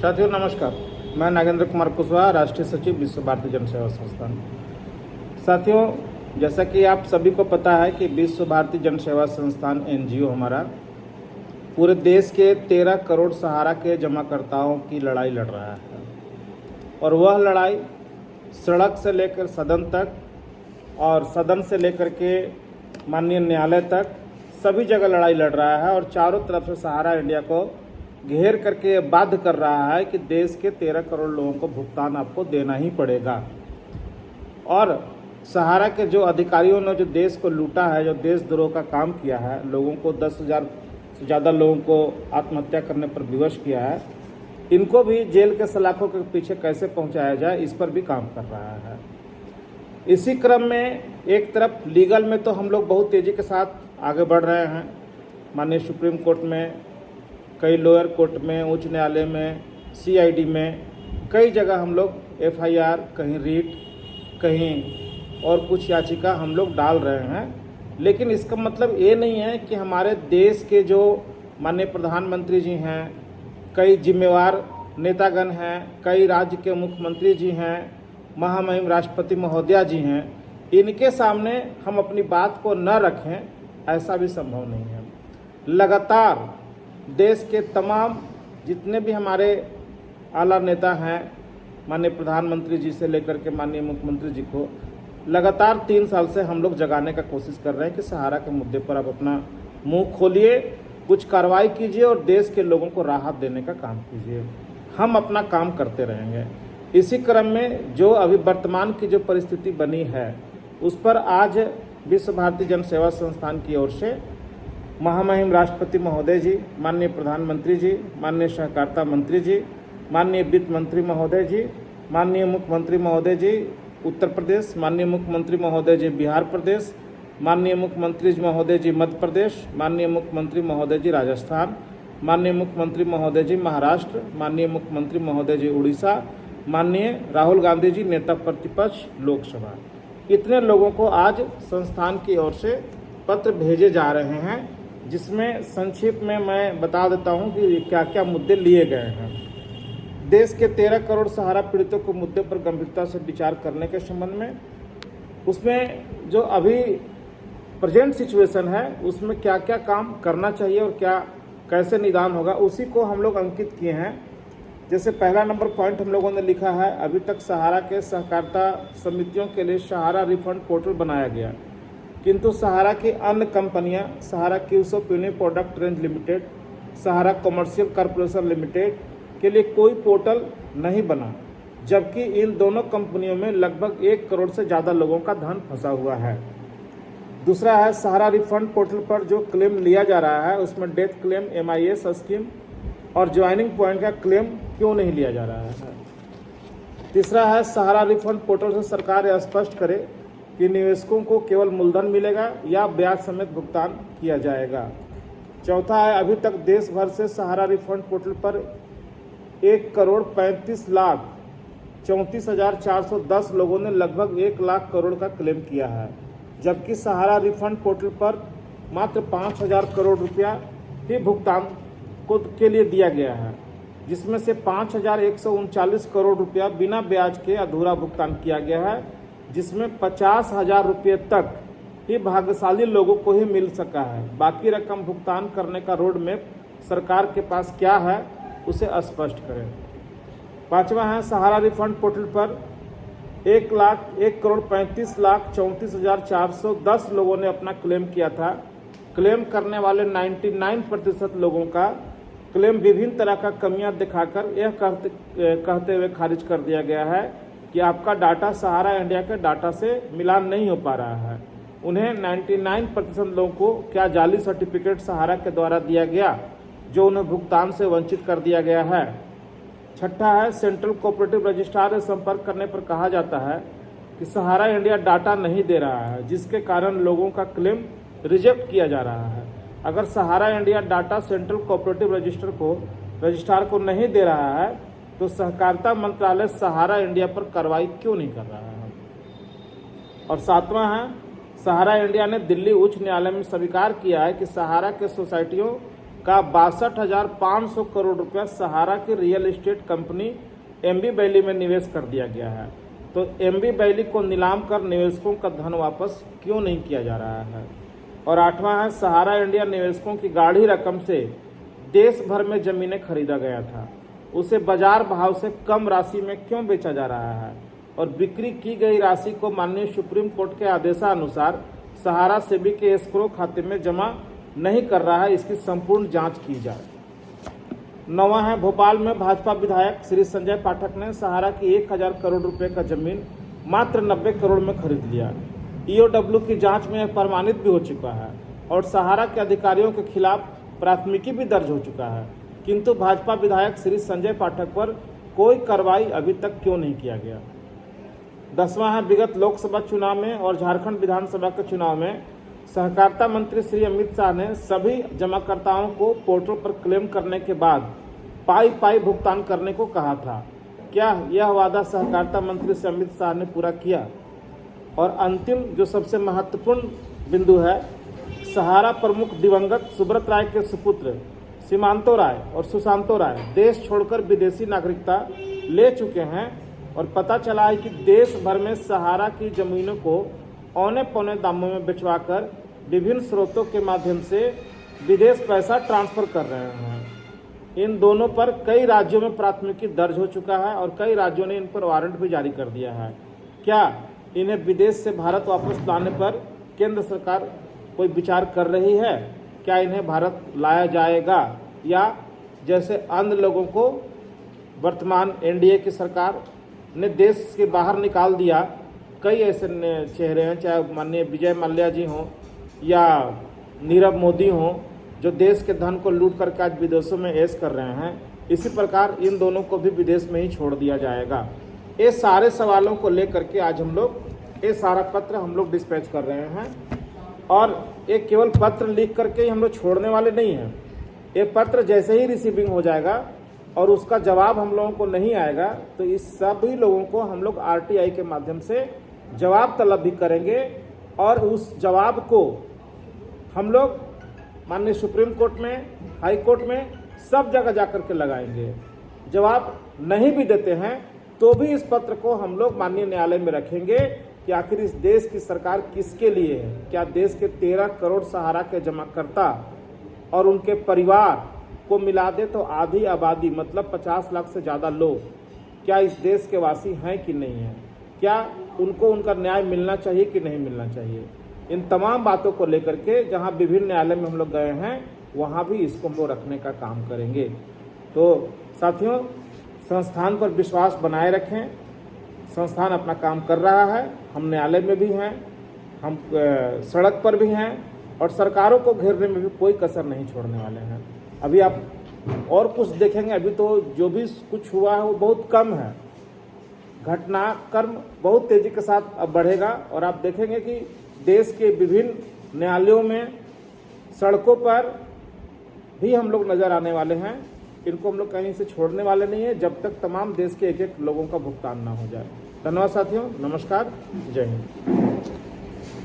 साथियों नमस्कार, मैं नागेंद्र कुमार कुशवाहा, राष्ट्रीय सचिव विश्व भारती जन सेवा संस्थान। साथियों, जैसा कि आप सभी को पता है कि विश्व भारती जन सेवा संस्थान एनजीओ हमारा पूरे देश के 13 करोड़ सहारा के जमाकर्ताओं की लड़ाई लड़ रहा है और वह लड़ाई सड़क से लेकर सदन तक और सदन से लेकर के माननीय न्यायालय तक सभी जगह लड़ाई लड़ रहा है और चारों तरफ से सहारा इंडिया को घेर करके बाध्य कर रहा है कि देश के 13 करोड़ लोगों को भुगतान आपको देना ही पड़ेगा। और सहारा के जो अधिकारियों ने जो देश को लूटा है, जो देशद्रोह का काम किया है, लोगों को 10,000 से ज़्यादा लोगों को आत्महत्या करने पर विवश किया है, इनको भी जेल के सलाखों के पीछे कैसे पहुंचाया जाए, इस पर भी काम कर रहा है। इसी क्रम में एक तरफ लीगल में तो हम लोग बहुत तेज़ी के साथ आगे बढ़ रहे हैं। माननीय सुप्रीम कोर्ट में, कई लोअर कोर्ट में, उच्च न्यायालय में, सीआईडी में, कई जगह हम लोग एफआईआर, कहीं रीट, कहीं और कुछ याचिका हम लोग डाल रहे हैं। लेकिन इसका मतलब ये नहीं है कि हमारे देश के जो माननीय प्रधानमंत्री जी हैं, कई जिम्मेवार नेतागण हैं, कई राज्य के मुख्यमंत्री जी हैं, महामहिम राष्ट्रपति महोदया जी हैं, इनके सामने हम अपनी बात को न रखें, ऐसा भी संभव नहीं है। लगातार देश के तमाम जितने भी हमारे आला नेता हैं, माननीय प्रधानमंत्री जी से लेकर के माननीय मुख्यमंत्री जी को लगातार 3 साल से हम लोग जगाने का कोशिश कर रहे हैं कि सहारा के मुद्दे पर आप अपना मुंह खोलिए, कुछ कार्रवाई कीजिए और देश के लोगों को राहत देने का काम कीजिए। हम अपना काम करते रहेंगे। इसी क्रम में जो अभी वर्तमान की जो परिस्थिति बनी है, उस पर आज विश्व भारती जन सेवा संस्थान की ओर से महामहिम राष्ट्रपति महोदय जी, माननीय प्रधानमंत्री जी, माननीय सहकारिता मंत्री जी, माननीय वित्त मंत्री महोदय जी, माननीय मुख्यमंत्री महोदय जी उत्तर प्रदेश, माननीय मुख्यमंत्री महोदय जी बिहार प्रदेश, माननीय मुख्यमंत्री महोदय जी मध्य प्रदेश, माननीय मुख्यमंत्री महोदय जी राजस्थान, माननीय मुख्यमंत्री महोदय जी महाराष्ट्र, माननीय मुख्यमंत्री महोदय जी उड़ीसा, माननीय राहुल गांधी जी नेता प्रतिपक्ष लोकसभा, इतने लोगों को आज संस्थान की ओर से पत्र भेजे जा रहे हैं, जिसमें संक्षिप्त में मैं बता देता हूं कि क्या क्या मुद्दे लिए गए हैं। देश के 13 करोड़ सहारा पीड़ितों को मुद्दे पर गंभीरता से विचार करने के संबंध में, उसमें जो अभी प्रेजेंट सिचुएशन है, उसमें क्या क्या काम करना चाहिए और क्या कैसे निदान होगा, उसी को हम लोग अंकित किए हैं। जैसे पहला नंबर पॉइंट हम लोगों ने लिखा है, अभी तक सहारा के सहकारिता समितियों के लिए सहारा रिफंड पोर्टल बनाया गया, किंतु सहारा की अन्य कंपनियां, सहारा क्यूसोप यूनि प्रोडक्ट रेंज लिमिटेड, सहारा कमर्शियल कॉरपोरेशन लिमिटेड के लिए कोई पोर्टल नहीं बना, जबकि इन दोनों कंपनियों में लगभग 1 करोड़ से ज़्यादा लोगों का धन फंसा हुआ है। दूसरा है, सहारा रिफंड पोर्टल पर जो क्लेम लिया जा रहा है, उसमें डेथ क्लेम, MIS स्कीम और ज्वाइनिंग पॉइंट का क्लेम क्यों नहीं लिया जा रहा है। तीसरा है, सहारा रिफंड पोर्टल से सरकार यह स्पष्ट करे कि निवेशकों को केवल मूलधन मिलेगा या ब्याज समेत भुगतान किया जाएगा। चौथा है, अभी तक देश भर से सहारा रिफंड पोर्टल पर 1,35,34,410 लोगों ने लगभग 1 लाख करोड़ का क्लेम किया है, जबकि सहारा रिफंड पोर्टल पर मात्र 5,000 करोड़ रुपया ही भुगतान के लिए दिया गया है, जिसमें से 5,139 करोड़ रुपया बिना ब्याज के अधूरा भुगतान किया गया है, जिसमें 50,000 रुपये तक ही भाग्यशाली लोगों को ही मिल सका है। बाकी रकम भुगतान करने का रोड मैप सरकार के पास क्या है, उसे स्पष्ट करें। पांचवा है, सहारा रिफंड पोर्टल पर 1,35,34,410 लोगों ने अपना क्लेम किया था। क्लेम करने वाले 99% लोगों का क्लेम विभिन्न तरह का कमियां दिखाकर यह कहते हुए खारिज कर दिया गया है कि आपका डाटा सहारा इंडिया के डाटा से मिलान नहीं हो पा रहा है। उन्हें 99% लोगों को क्या जाली सर्टिफिकेट सहारा के द्वारा दिया गया, जो उन्हें भुगतान से वंचित कर दिया गया है। छठा है, सेंट्रल कोऑपरेटिव रजिस्ट्रार से संपर्क करने पर कहा जाता है कि सहारा इंडिया डाटा नहीं दे रहा है, जिसके कारण लोगों का क्लेम रिजेक्ट किया जा रहा है। अगर Sahara India data central cooperative registrar को नहीं दे रहा है, तो सहकारिता मंत्रालय सहारा इंडिया पर कार्रवाई क्यों नहीं कर रहा है। और सातवां है, सहारा इंडिया ने दिल्ली उच्च न्यायालय में स्वीकार किया है कि सहारा के सोसाइटियों का 62,500 करोड़ रुपया सहारा की real estate company MB valley में निवेश कर दिया गया है। तो एमबी वैली को नीलाम कर निवेशकों का धन वापस क्यों नहीं किया जा रहा है। और 8वां है, सहारा इंडिया निवेशकों की गाढ़ी रकम से देश भर में जमीनें खरीदा गया था, उसे बाजार भाव से कम राशि में क्यों बेचा जा रहा है। और बिक्री की गई राशि को माननीय सुप्रीम कोर्ट के आदेशानुसार सहारा सेबी के एस्क्रो खाते में जमा नहीं कर रहा है, इसकी संपूर्ण जांच की जाए। 9वां है, भोपाल में भाजपा विधायक श्री संजय पाठक ने सहारा की 1,000 करोड़ रुपए का जमीन मात्र 90 करोड़ में खरीद लिया। ईओडब्ल्यू की जांच में यह प्रमाणित भी हो चुका है और सहारा के अधिकारियों के खिलाफ प्राथमिकी भी दर्ज हो चुका है, किंतु भाजपा विधायक श्री संजय पाठक पर कोई कार्रवाई अभी तक क्यों नहीं किया गया। 10वां है, विगत लोकसभा चुनाव में और झारखंड विधानसभा के चुनाव में सहकारिता मंत्री श्री अमित शाह ने सभी जमाकर्ताओं को पोर्टल पर क्लेम करने के बाद पाई भुगतान करने को कहा था। क्या यह वादा सहकारिता मंत्री श्री अमित शाह ने पूरा किया। और अंतिम जो सबसे महत्वपूर्ण बिंदु है, सहारा प्रमुख दिवंगत सुब्रत राय के सुपुत्र सीमांतो राय और सुशांतो राय देश छोड़कर विदेशी नागरिकता ले चुके हैं और पता चला है कि देश भर में सहारा की जमीनों को औने पौने दामों में बेचवाकर विभिन्न स्रोतों के माध्यम से विदेश पैसा ट्रांसफर कर रहे हैं। इन दोनों पर कई राज्यों में प्राथमिकी दर्ज हो चुका है और कई राज्यों ने इन पर वारंट भी जारी कर दिया है। क्या इन्हें विदेश से भारत वापस लाने पर केंद्र सरकार कोई विचार कर रही है। क्या इन्हें भारत लाया जाएगा या जैसे अन्य लोगों को वर्तमान एनडीए की सरकार ने देश के बाहर निकाल दिया। कई ऐसे चेहरे हैं, चाहे माननीय विजय माल्या जी हों या नीरव मोदी हों, जो देश के धन को लूट करके आज विदेशों में ऐश कर रहे हैं। इसी प्रकार इन दोनों को भी विदेश में ही छोड़ दिया जाएगा। ये सारे सवालों को लेकर के आज हम लोग ये सारा पत्र हम लोग डिस्पैच कर रहे हैं और ये केवल पत्र लिख करके ही हम लोग छोड़ने वाले नहीं हैं। ये पत्र जैसे ही रिसीविंग हो जाएगा और उसका जवाब हम लोगों को नहीं आएगा तो इस सभी लोगों को हम लोग आरटीआई के माध्यम से जवाब तलब भी करेंगे और उस जवाब को हम लोग माननीय सुप्रीम कोर्ट में, हाई कोर्ट में सब जगह जाकर के लगाएंगे। जवाब नहीं भी देते हैं तो भी इस पत्र को हम लोग माननीय न्यायालय में रखेंगे कि आखिर इस देश की सरकार किसके लिए है। क्या देश के 13 करोड़ सहारा के जमाकर्ता और उनके परिवार को मिला दे तो आधी आबादी मतलब 50 लाख से ज़्यादा लोग क्या इस देश के वासी हैं कि नहीं हैं। क्या उनको उनका न्याय मिलना चाहिए कि नहीं मिलना चाहिए। इन तमाम बातों को लेकर के जहां विभिन्न न्यायालय में हम लोग गए हैं वहां भी इसको हम लोग रखने का काम करेंगे। तो साथियों, संस्थान पर विश्वास बनाए रखें। संस्थान अपना काम कर रहा है, हम न्यायालय में भी हैं, हम सड़क पर भी हैं और सरकारों को घेरने में भी कोई कसर नहीं छोड़ने वाले हैं। अभी आप और कुछ देखेंगे, अभी तो जो भी कुछ हुआ है वो बहुत कम है। घटनाक्रम बहुत तेजी के साथ अब बढ़ेगा और आप देखेंगे कि देश के विभिन्न न्यायालयों में, सड़कों पर भी हम लोग नजर आने वाले हैं। इनको हम लोग कहीं से छोड़ने वाले नहीं है जब तक तमाम देश के एक एक लोगों का भुगतान ना हो जाए। धन्यवाद साथियों, नमस्कार, जय हिंद।